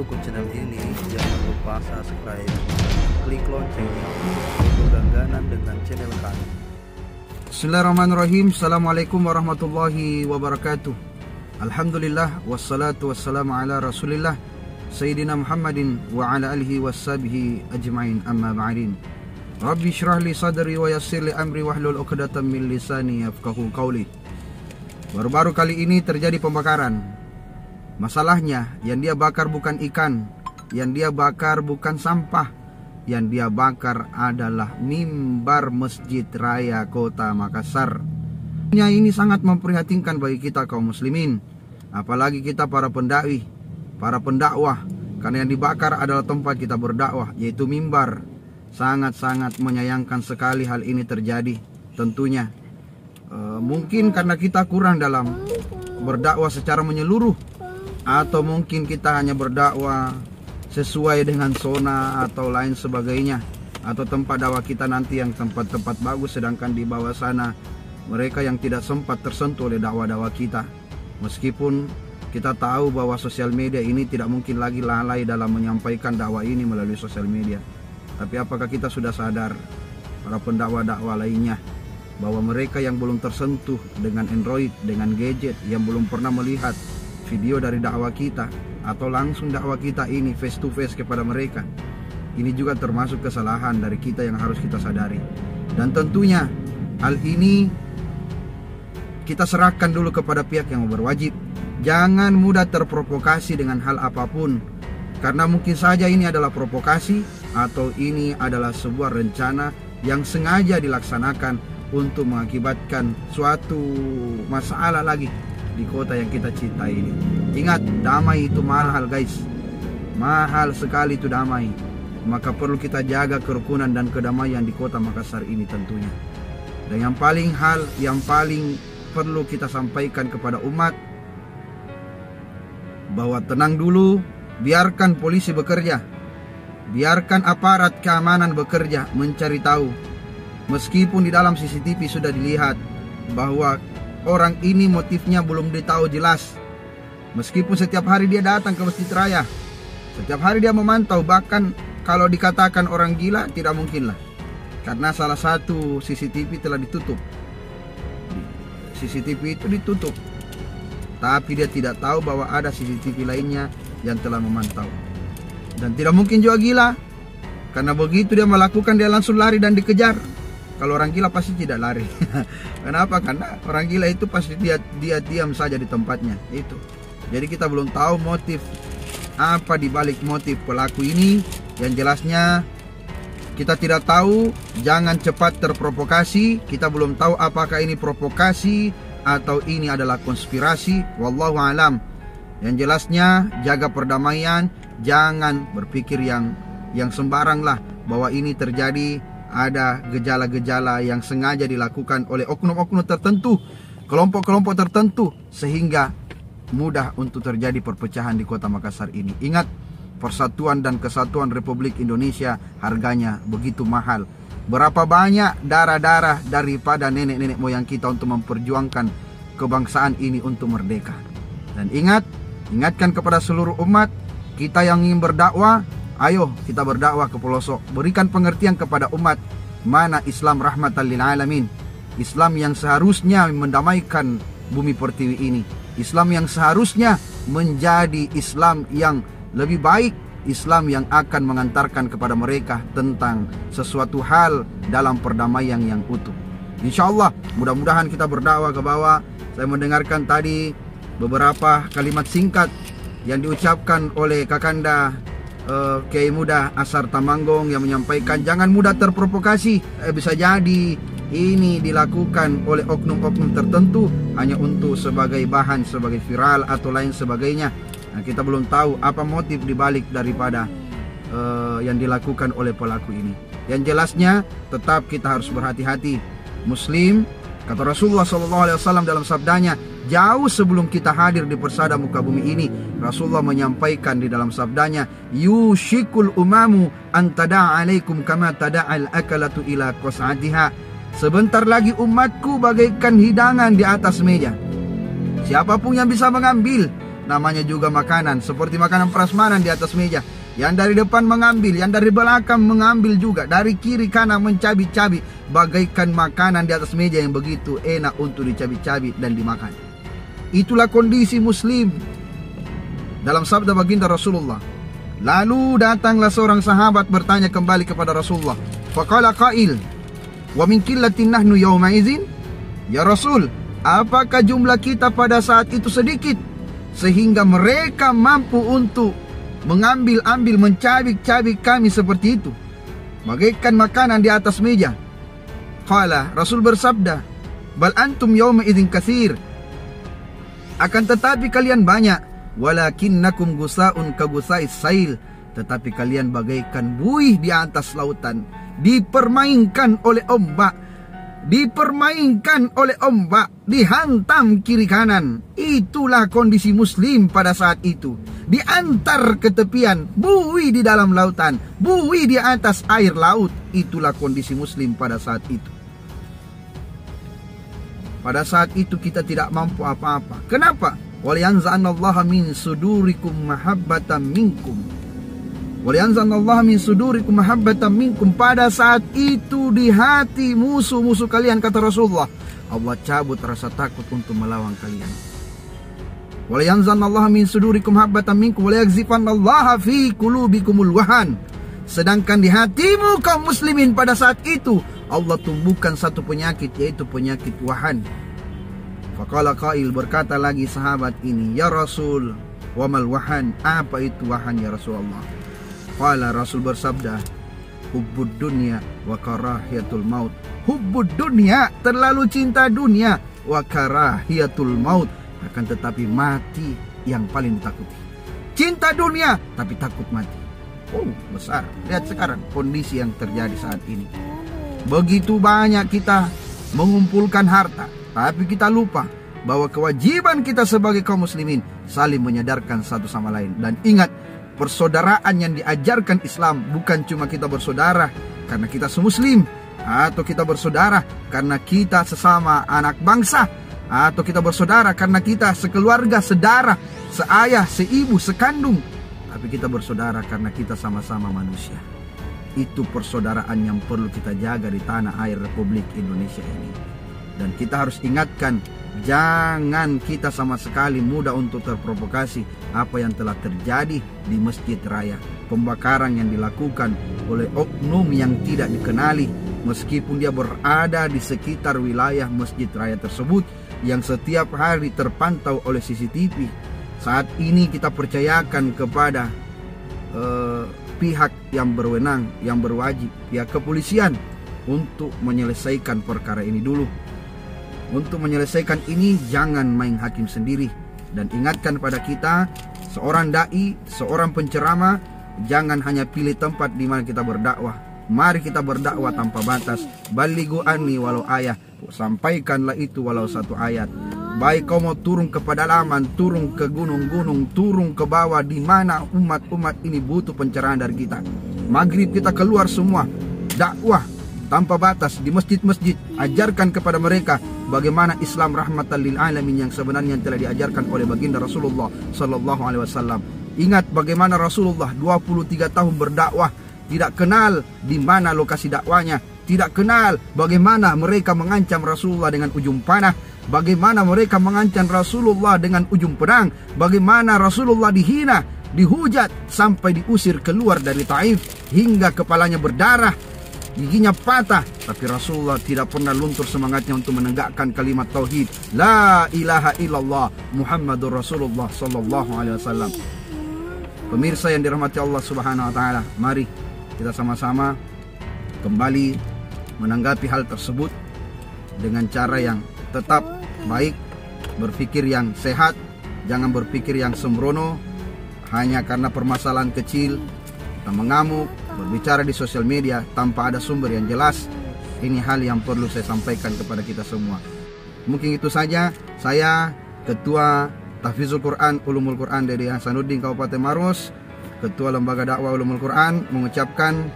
mendukung channel ini, jangan lupa subscribe, klik loncengnya untuk berlangganan dengan channel kami. Bismillahirrahmanirrahim. Assalamualaikum warahmatullahi wabarakatuh. Alhamdulillah, wassalatu wassalamu ala rasulillah Sayyidina Muhammadin wa ala alihi wassabihi ajma'in, amma ba'din. Rabbi syrah li sadri wa yassir li amri wahlul uqdatan min lisani yafqahu qawli. Baru-baru kali ini terjadi pembakaran. Masalahnya, yang dia bakar bukan ikan, yang dia bakar bukan sampah, yang dia bakar adalah mimbar Masjid Raya Kota Makassar. Ini sangat memprihatinkan bagi kita kaum muslimin, apalagi kita para pendai, para pendakwah, karena yang dibakar adalah tempat kita berdakwah, yaitu mimbar. Sangat-sangat menyayangkan sekali hal ini terjadi. Tentunya mungkin karena kita kurang dalam berdakwah secara menyeluruh, atau mungkin kita hanya berdakwah sesuai dengan zona atau lain sebagainya, atau tempat dakwah kita nanti yang tempat-tempat bagus, sedangkan di bawah sana mereka yang tidak sempat tersentuh oleh dakwah-dakwah kita. Meskipun kita tahu bahwa sosial media ini tidak mungkin lagi lalai dalam menyampaikan dakwah ini melalui sosial media, tapi apakah kita sudah sadar, para pendakwah-dakwah lainnya, bahwa mereka yang belum tersentuh dengan Android, dengan gadget, yang belum pernah melihat video dari dakwah kita atau langsung dakwah kita ini face to face kepada mereka, ini juga termasuk kesalahan dari kita yang harus kita sadari. Dan tentunya hal ini kita serahkan dulu kepada pihak yang berwajib. Jangan mudah terprovokasi dengan hal apapun, karena mungkin saja ini adalah provokasi atau ini adalah sebuah rencana yang sengaja dilaksanakan untuk mengakibatkan suatu masalah lagi di kota yang kita cintai ini. Ingat, damai itu mahal guys, mahal sekali itu damai. Maka perlu kita jaga kerukunan dan kedamaian di kota Makassar ini tentunya. Dan yang paling perlu kita sampaikan kepada umat, bahwa tenang dulu, biarkan polisi bekerja, biarkan aparat keamanan bekerja mencari tahu. Meskipun di dalam CCTV sudah dilihat bahwa orang ini motifnya belum ditahu jelas, meskipun setiap hari dia datang ke Masjid Raya, setiap hari dia memantau, bahkan kalau dikatakan orang gila tidak mungkin lah, karena salah satu CCTV telah ditutup. CCTV itu ditutup, tapi dia tidak tahu bahwa ada CCTV lainnya yang telah memantau. Dan tidak mungkin juga gila, karena begitu dia melakukan, dia langsung lari dan dikejar. Kalau orang gila pasti tidak lari. Kenapa? Karena orang gila itu pasti dia diam saja di tempatnya itu. Jadi kita belum tahu motif apa dibalik motif pelaku ini. Yang jelasnya kita tidak tahu. Jangan cepat terprovokasi. Kita belum tahu apakah ini provokasi atau ini adalah konspirasi. Wallahu alam. Yang jelasnya jaga perdamaian. Jangan berpikir yang sembarang lah, bahwa ini terjadi ada gejala-gejala yang sengaja dilakukan oleh oknum-oknum tertentu, kelompok-kelompok tertentu, sehingga mudah untuk terjadi perpecahan di kota Makassar ini. Ingat, persatuan dan kesatuan Republik Indonesia harganya begitu mahal. Berapa banyak darah-darah daripada nenek-nenek moyang kita untuk memperjuangkan kebangsaan ini untuk merdeka. Dan ingatkan kepada seluruh umat, kita yang ingin berdakwah, ayo kita berdakwah ke pelosok. Berikan pengertian kepada umat mana Islam rahmatan lil alamin, Islam yang seharusnya mendamaikan bumi pertiwi ini, Islam yang seharusnya menjadi Islam yang lebih baik, Islam yang akan mengantarkan kepada mereka tentang sesuatu hal dalam perdamaian yang utuh. Insyaallah, mudah-mudahan kita berdakwah ke bawah. Saya mendengarkan tadi beberapa kalimat singkat yang diucapkan oleh Kakanda Kiai Muda Asar Tamanggong, yang menyampaikan jangan mudah terprovokasi. Bisa jadi ini dilakukan oleh oknum-oknum tertentu hanya untuk sebagai bahan, sebagai viral atau lain sebagainya. Nah, kita belum tahu apa motif dibalik daripada yang dilakukan oleh pelaku ini. Yang jelasnya tetap kita harus berhati-hati. Muslim, kata Rasulullah SAW dalam sabdanya, jauh sebelum kita hadir di persada muka bumi ini, Rasulullah menyampaikan di dalam sabdanya, yushikul umamu antada alaikum kama tada'al akalatu ila qas'atiha. Sebentar lagi umatku bagaikan hidangan di atas meja. Siapapun yang bisa mengambil namanya juga makanan. Seperti makanan prasmanan di atas meja. Yang dari depan mengambil, yang dari belakang mengambil juga. Dari kiri kanan mencabik-cabik. Bagaikan makanan di atas meja yang begitu enak untuk dicabik-cabik dan dimakan. Itulah kondisi muslim. Dalam sabda baginda Rasulullah. Lalu datanglah seorang sahabat bertanya kembali kepada Rasulullah. Faqala qail, wa min qillatin nahnu yawma idzin? Ya Rasul, apakah jumlah kita pada saat itu sedikit sehingga mereka mampu untuk mengambil-ambil, mencabik-cabik kami seperti itu, bagaikan makanan di atas meja? Qala, Rasul bersabda, bal antum yawma idzin katsir. Akan tetapi kalian banyak, walakinnakum gusaun ka gusais sail, tetapi kalian bagaikan buih di atas lautan, dipermainkan oleh ombak, dihantam kiri kanan. Itulah kondisi muslim pada saat itu. Diantar ke tepian, buih di dalam lautan, buih di atas air laut. Itulah kondisi muslim pada saat itu. Pada saat itu kita tidak mampu apa-apa. Kenapa? Waliyanza'anallaha min sudurikum mahabbatan minkum. Waliyanza'anallaha min sudurikum mahabbatan minkum. Pada saat itu di hati musuh-musuh kalian, kata Rasulullah, Allah cabut rasa takut untuk melawan kalian. Waliyanza'anallaha min sudurikum mahabbatan minkum waliyagzifanallaha fi qulubikumul wahan. Sedangkan di hatimu kaum muslimin pada saat itu Allah tumbuhkan satu penyakit, yaitu penyakit wahan. Faqala qail, berkata lagi sahabat ini, ya Rasul, wa mal wahan? Apa itu wahan ya Rasulullah? Qala, Rasul bersabda, hubbud dunya wa karahiyatul maut. Hubbud dunya, terlalu cinta dunia, wa karahiyatul maut, akan tetapi mati yang paling ditakuti. Cinta dunia tapi takut mati. Oh, besar. Lihat sekarang kondisi yang terjadi saat ini. Begitu banyak kita mengumpulkan harta, tapi kita lupa bahwa kewajiban kita sebagai kaum muslimin saling menyadarkan satu sama lain. Dan ingat, persaudaraan yang diajarkan Islam bukan cuma kita bersaudara karena kita semuslim, atau kita bersaudara karena kita sesama anak bangsa, atau kita bersaudara karena kita sekeluarga, sedarah, seayah, seibu, sekandung. Tapi kita bersaudara karena kita sama-sama manusia. Itu persaudaraan yang perlu kita jaga di tanah air Republik Indonesia ini. Dan kita harus ingatkan, jangan kita sama sekali mudah untuk terprovokasi apa yang telah terjadi di Masjid Raya. Pembakaran yang dilakukan oleh oknum yang tidak dikenali, meskipun dia berada di sekitar wilayah Masjid Raya tersebut yang setiap hari terpantau oleh CCTV. Saat ini kita percayakan kepada pihak yang berwenang, yang berwajib, pihak kepolisian, untuk menyelesaikan perkara ini dulu. Untuk menyelesaikan ini jangan main hakim sendiri. Dan ingatkan pada kita, seorang dai, seorang penceramah, jangan hanya pilih tempat di mana kita berdakwah. Mari kita berdakwah tanpa batas. Balighu anni walau ayat, sampaikanlah itu walau satu ayat. Baik kau mau turun ke pedalaman, turun ke gunung-gunung, turun ke bawah, di mana umat-umat ini butuh pencerahan dari kita. Maghrib kita keluar semua, dakwah tanpa batas di masjid-masjid. Ajarkan kepada mereka bagaimana Islam rahmatan lil alamin yang sebenarnya telah diajarkan oleh baginda Rasulullah sallallahu alaihi wasallam. Ingat bagaimana Rasulullah 23 tahun berdakwah, tidak kenal di mana lokasi dakwanya, tidak kenal bagaimana mereka mengancam Rasulullah dengan ujung panah, bagaimana mereka mengancam Rasulullah dengan ujung pedang, bagaimana Rasulullah dihina, dihujat sampai diusir keluar dari Taif hingga kepalanya berdarah, giginya patah. Tapi Rasulullah tidak pernah luntur semangatnya untuk menegakkan kalimat tauhid, la ilaha illallah Muhammadur Rasulullah sallallahu alaihi wasallam. Pemirsa yang dirahmati Allah Subhanahu wa taala, mari kita sama-sama kembali menanggapi hal tersebut dengan cara yang tetap baik, berpikir yang sehat, jangan berpikir yang sembrono hanya karena permasalahan kecil kita mengamuk, berbicara di sosial media tanpa ada sumber yang jelas. Ini hal yang perlu saya sampaikan kepada kita semua. Mungkin itu saja. Saya Ketua Tahfizul Quran Ulumul Quran Dede Hasanuddin Kabupaten Maros, Ketua Lembaga Dakwah Ulumul Quran, mengucapkan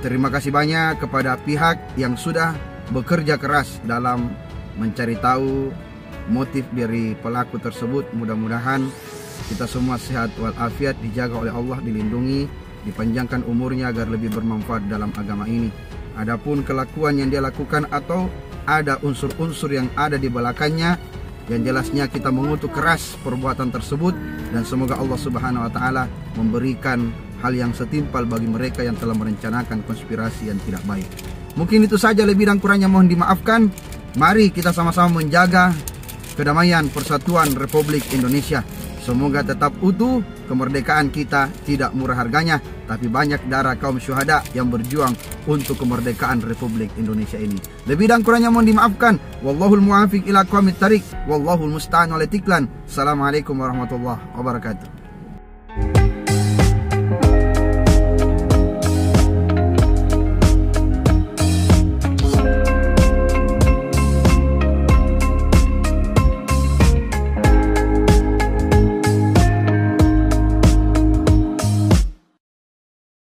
terima kasih banyak kepada pihak yang sudah bekerja keras dalam mencari tahu motif dari pelaku tersebut. Mudah-mudahan kita semua sehat walafiat, dijaga oleh Allah, dilindungi, dipanjangkan umurnya agar lebih bermanfaat dalam agama ini. Adapun kelakuan yang dia lakukan atau ada unsur-unsur yang ada di belakangnya, yang jelasnya kita mengutuk keras perbuatan tersebut, dan semoga Allah Subhanahu wa taala memberikan hal yang setimpal bagi mereka yang telah merencanakan konspirasi yang tidak baik. Mungkin itu saja, lebih dan kurangnya mohon dimaafkan. Mari kita sama-sama menjaga kedamaian persatuan Republik Indonesia. Semoga tetap utuh, kemerdekaan kita tidak murah harganya, tapi banyak darah kaum syuhada yang berjuang untuk kemerdekaan Republik Indonesia ini. Lebih dan kurangnya mohon dimaafkan. Wallahul muwaffiq ila aqwamit thariq, wallahul musta'an wal itiklan. Assalamualaikum warahmatullahi wabarakatuh.